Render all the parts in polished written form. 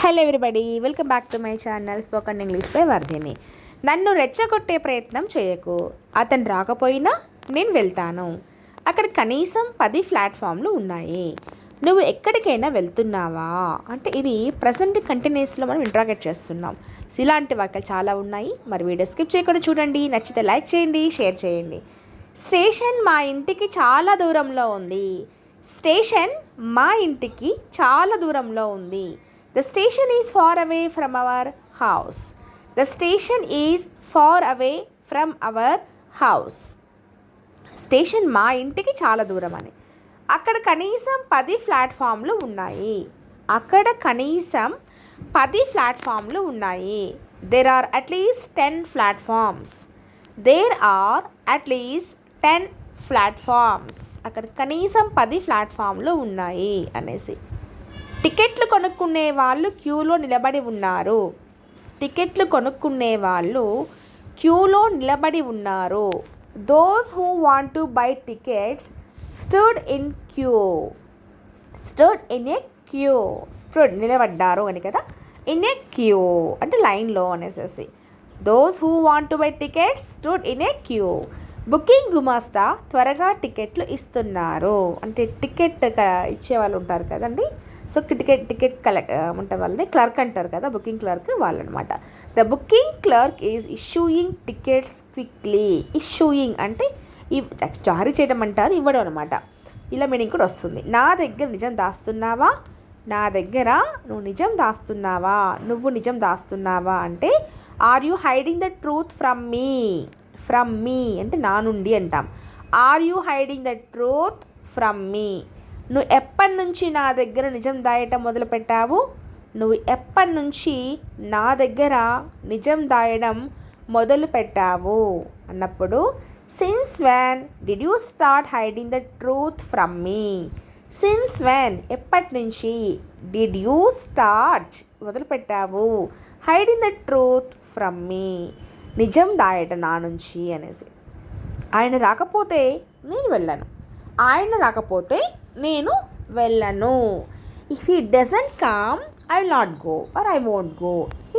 Hello everybody, welcome back to my channel spoken English by Vardhini. నన్ను రెచ్చగొట్టే ప్రయత్నం చేయకు. అతను రాకపోయినా నేను వెళ్తాను. అక్కడ కనీసం 10 ప్లాట్ఫామ్లు ఉన్నాయి. నువ్వు ఎక్కడికైనా వెళ్తున్నావా అంటే ఇది ప్రజెంట్ కంటిన్యూస్లో మనం ఇంట్రాగేట్ చేస్తున్నాం. ఇలాంటి వాక్యాలు చాలా ఉన్నాయి. మరి వీడియో స్కిప్ చేయకుండా చూడండి. నచ్చితే లైక్ చేయండి, షేర్ చేయండి. స్టేషన్ మా ఇంటికి చాలా దూరంలో ఉంది. స్టేషన్ మా ఇంటికి చాలా దూరంలో ఉంది. The station is far away from our house. The station is far away from our house. Station మా ఇంటికి చాలా దూరం అని. అక్కడ కనీసం 10 ప్లాట్ఫామ్లు ఉన్నాయి. అక్కడ కనీసం 10 ప్లాట్ఫామ్లు ఉన్నాయి. There are at least 10 platforms. There are at least 10 platforms. అక్కడ కనీసం 10 ప్లాట్ఫామ్లు ఉన్నాయి అనేసి. టికెట్లు కొనుక్కునే వాళ్ళు క్యూలో నిలబడి ఉన్నారు. టికెట్లు కొనుక్కునే వాళ్ళు క్యూలో నిలబడి ఉన్నారు. Those who want to buy tickets stood in queue. Stood in a queue. Stood నిలబడ్డారు అని కదా. ఇన్ ఏ క్యూ అంటే లైన్లో అనేసి. Those who want to buy tickets stood in a queue. Booking గుమాస్తా త్వరగా టికెట్లు ఇస్తున్నారు. అంటే టికెట్ ఇచ్చేవాళ్ళు ఉంటారు కదండి. సో టికెట్ కలెక్ట్ ఉంటే వాళ్ళని క్లర్క్ అంటారు కదా, బుకింగ్ క్లర్క్ వాళ్ళు అనమాట. The booking clerk is issuing tickets quickly. Issuing అంటే జారీ చేయడం అంటారు, ఇవ్వడం అనమాట. ఇలా మీనింగ్ కూడా వస్తుంది. నా దగ్గర నిజం దాస్తున్నావా, నా దగ్గర నువ్వు నిజం దాస్తున్నావా, నువ్వు నిజం దాస్తున్నావా అంటే are you hiding the truth from me. From me అంటే నా నుండి అంటాం. Are you hiding the truth from me. నువ్వు ఎప్పటి నుంచి నా దగ్గర నిజం దాయటం మొదలుపెట్టావు. నువ్వు ఎప్పటి నుంచి నా దగ్గర నిజం దాయడం మొదలు పెట్టావు అన్నప్పుడు since when did you start hiding the truth from me. Since when ఎప్పటి నుంచి డిడ్ యూ స్టార్ట్ మొదలుపెట్టావు hiding the truth from me నిజం దాయటం నా నుంచి అనేసి. ఆయన రాకపోతే నేను వెళ్ళను. ఆయన రాకపోతే నేను వెళ్ళను. If he doesn't come I will not go or I won't go.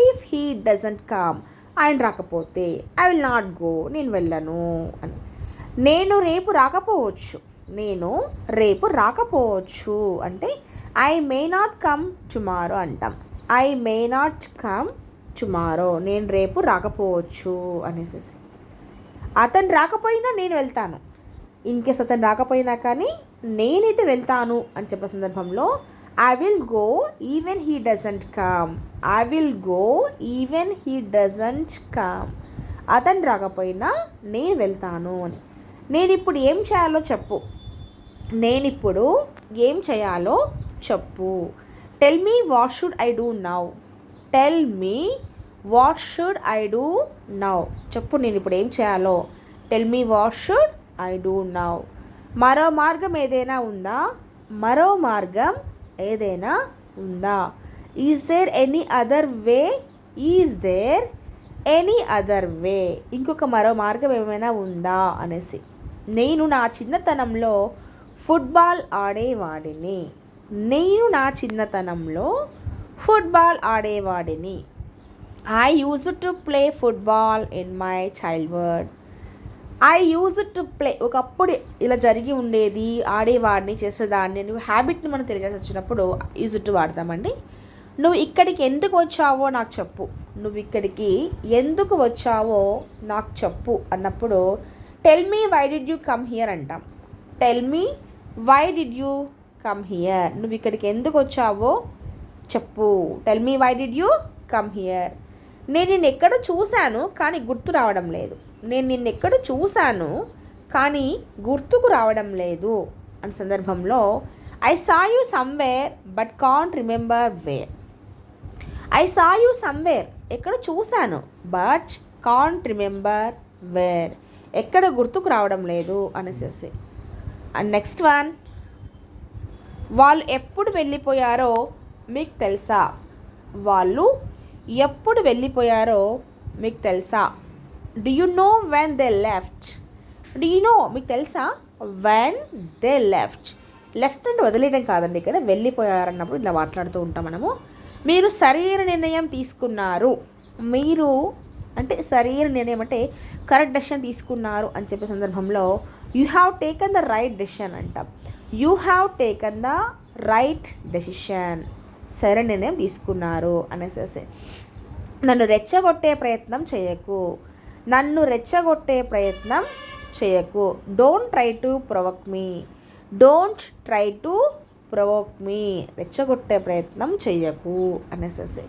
If he doesn't come ఆయన రాకపోతే ఐ విల్ నాట్ గో నేను వెళ్ళను అని. నేను రేపు రాకపోవచ్చు. నేను రేపు రాకపోవచ్చు అంటే I may not come tomorrow అంటాం. I may not come tomorrow నేను రేపు రాకపోవచ్చు అనేసి. అతను రాకపోయినా నేను వెళ్తాను. ఇన్ కేస్ అతను రాకపోయినా కానీ నేనైతే వెళ్తాను అని చెప్పే సందర్భంలో I will go even he doesn't come. I will go even he doesn't come. అతను రాకపోయినా నేను వెళ్తాను అని. నేను ఇప్పుడు ఏం చేయాలో చెప్పు. నేను ఇప్పుడు ఏం చేయాలో చెప్పు. Tell me what should I do now. Tell me what should I do now. చెప్పు నేను ఇప్పుడు ఏం చేయాలో. Tell me what should I do now. మరో మార్గం ఏదైనా ఉందా. మరో మార్గం ఏదైనా ఉందా. Is there any other way. Is there any other way. ఇంకొక మరో మార్గం ఏమైనా ఉందా అనేసి. నేను నా చిన్నతనంలో ఫుట్బాల్ ఆడేవాడిని. నేను నా చిన్నతనంలో ఫుట్బాల్ ఆడేవాడిని. I used to play football in my childhood. I used to play ఒకప్పుడు ఇలా జరిగి ఉండేది, ఆడేవాడిని, చేసేదాన్ని. నువ్వు హ్యాబిట్ని మనం తెలియజేసి వచ్చినప్పుడు యూజ్డ్ టు వాడతామండి. నువ్వు ఇక్కడికి ఎందుకు వచ్చావో నాకు చెప్పు. నువ్వు ఇక్కడికి ఎందుకు వచ్చావో నాకు చెప్పు అన్నప్పుడు tell me why did you come here అంటాం. Tell me why did you come here. నువ్వు ఇక్కడికి ఎందుకు వచ్చావో చెప్పు. Tell me why did you come here. నేను నిన్ను ఎక్కడో చూశాను కానీ గుర్తు రావడం లేదు. నేను నిన్ను ఎక్కడో చూశాను కానీ గుర్తుకు రావడం లేదు అనే సందర్భంలో I saw you somewhere but can't remember where. I saw you somewhere ఎక్కడ చూశాను బట్ కాంట్ రిమెంబర్ వేర్ ఎక్కడ గుర్తుకు రావడం లేదు అనేసి. అండ్ నెక్స్ట్ వన్, వాళ్ళు ఎప్పుడు వెళ్ళిపోయారో మీకు తెలుసా. వాళ్ళు ఎప్పుడు వెళ్ళిపోయారో మీకు తెలుసా. Do you know when they left. Do you know మీకు తెలుసా వెన్ దే లెఫ్ట్. లెఫ్ట్ అంటే వదిలేయడం కాదండి, ఇక్కడ వెళ్ళిపోయారన్నప్పుడు ఇట్లా మాట్లాడుతూ ఉంటాం మనము. మీరు సరైన నిర్ణయం తీసుకున్నారు. మీరు అంటే సరైన నిర్ణయం అంటే కరెక్ట్ డెసిషన్ తీసుకున్నారు అని చెప్పే సందర్భంలో you have taken the right decision అంటాం. You have taken the right decision, సరైన నిర్ణయం తీసుకున్నారు అనేసి. నన్ను రెచ్చగొట్టే ప్రయత్నం చేయకు. నన్ను రెచ్చగొట్టే ప్రయత్నం చేయకు. Don't try to provoke me. Don't try to provoke me. రెచ్చగొట్టే ప్రయత్నం చెయ్యకు అనేసి.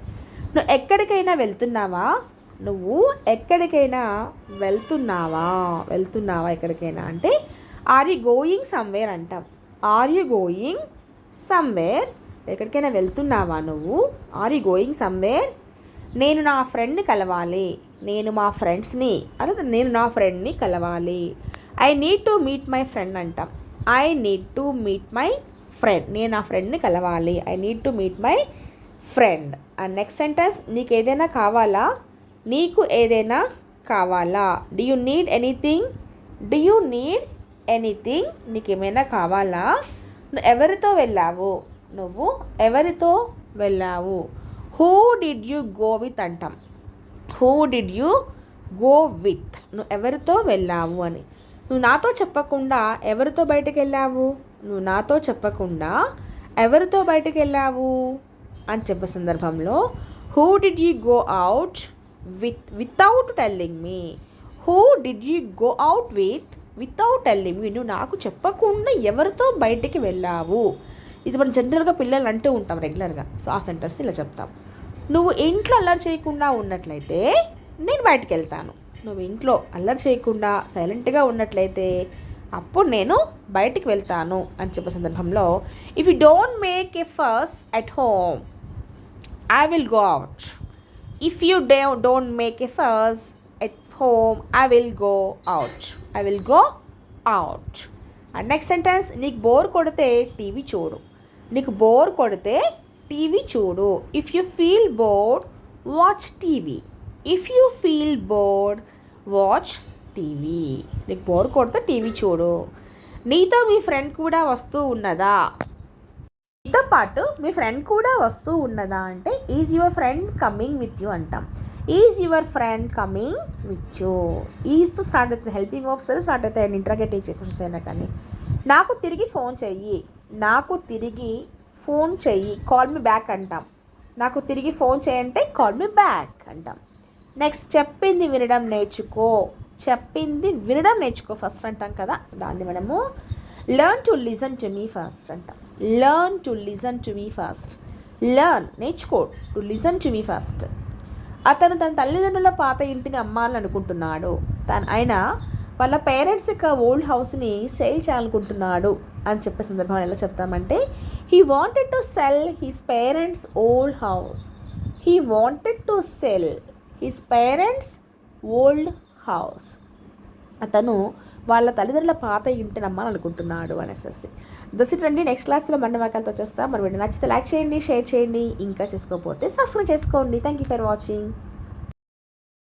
నువ్వు ఎక్కడికైనా వెళ్తున్నావా? నువ్వు ఎక్కడికైనా వెళ్తున్నావా ఎక్కడికైనా అంటే ఆర్ యూ గోయింగ్ సమ్వేర్ అంటాం. ఆర్ యూ గోయింగ్ సమ్వేర్, ఎక్కడికైనా వెళ్తున్నావా నువ్వు? Are you going somewhere. నేను నా ఫ్రెండ్ని కలవాలి. నేను మా ఫ్రెండ్స్ని అంటే నేను నా ఫ్రెండ్ని కలవాలి. I need to meet my friend అంటాం. I need to meet my friend. నేను నా ఫ్రెండ్ని కలవాలి. I need to meet my friend. And next sentence, నీకు ఏదైనా కావాలా? నీకు ఏదైనా కావాలా? Do you need anything? Do you need anything? నీకు ఏమైనా కావాలా? నువ్వు ఎవరితో వెళ్ళావు? నువ్వు ఎవరితో వెళ్ళావు? Who did you go with అంటాం. Who did you go with. నువ్వు ఎవరితో వెళ్ళావు అని. నువ్వు నాతో చెప్పకుండా ఎవరితో బయటకు వెళ్ళావు? నువ్వు నాతో చెప్పకుండా ఎవరితో బయటకు వెళ్ళావు అని చెప్పే సందర్భంలో who did you go out without telling me. Who did you go out without telling me. నువ్వు నాకు చెప్పకుండా ఎవరితో బయటికి వెళ్ళావు. ఇది మనం జనరల్గా పిల్లలు అంటూ ఉంటాం రెగ్యులర్గా. సో ఆ సెంటెన్స్ ఇలా చెప్తాం. నువ్వు ఇంట్లో అల్లరి చేయకుండా ఉన్నట్లయితే నేను బయటికి వెళ్తాను. నువ్వు ఇంట్లో అల్లరి చేయకుండా సైలెంట్గా ఉన్నట్లయితే అప్పుడు నేను బయటికి వెళ్తాను అని చెప్పే సందర్భంలో if you don't make a fuss at home I will go out. If you don't make a fuss at home I will go out. I will go out. And next sentence, నీకు bore కొడితే TV చూడు. నీకు bore కొడితే TV చూడు. If you feel bored watch TV. If you feel bored watch TV. నీకు bore కొడితే TV చూడు. నీతో మీ ఫ్రెండ్ కూడా వస్తూ ఉన్నదా? నీతో పాటు మీ ఫ్రెండ్ కూడా వస్తూ ఉన్నదా అంటే is your friend coming with you అంటాం. Is your friend coming with you. ఈజ్తో స్టార్ట్ అవుతుంది. హెల్పింగ్ ఆఫీసర్ స్టార్ట్ అవుతాయండి ఇంట్రాగేటివ్ క్వశ్చన్స్ అయినా కానీ. నాకు తిరిగి ఫోన్ చెయ్యి. నాకు తిరిగి ఫోన్ చెయ్యి. కాల్ మీ బ్యాక్ అంటాం. నాకు తిరిగి ఫోన్ చేయంటే కాల్ మీ బ్యాక్ అంటాం. నెక్స్ట్, చెప్పింది వినడం నేర్చుకో. చెప్పింది వినడం నేర్చుకో ఫస్ట్ అంటాం కదా, దాన్ని మనము learn to listen to me first అంటాం. Learn to listen to me first. Learn నేర్చుకో, to listen to me first. అతను తన తల్లిదండ్రుల పాత ఇంటిని అమ్మాలనుకుంటున్నాడు. ఆయన వాళ్ళ పేరెంట్స్ యొక్క ఓల్డ్ హౌస్ని సేల్ చేయాలనుకుంటున్నాడు అని చెప్పే సందర్భంలో ఎలా చెప్తామంటే he wanted to sell his parents' old house. He wanted to sell his parents' old house. అతను వాళ్ళ తల్లిదండ్రుల పాత ఇంటిని అమ్మాలనుకుంటున్నాడు అనేసి. దోసిట్ రండి, నెక్స్ట్ క్లాస్లో మన వాక్యాలతో వచ్చేస్తాం. మరి వీడియో నచ్చితే లైక్ చేయండి, షేర్ చేయండి, ఇంకా చేసుకోకపోతే సబ్స్క్రైబ్ చేసుకోండి. Thank you for watching.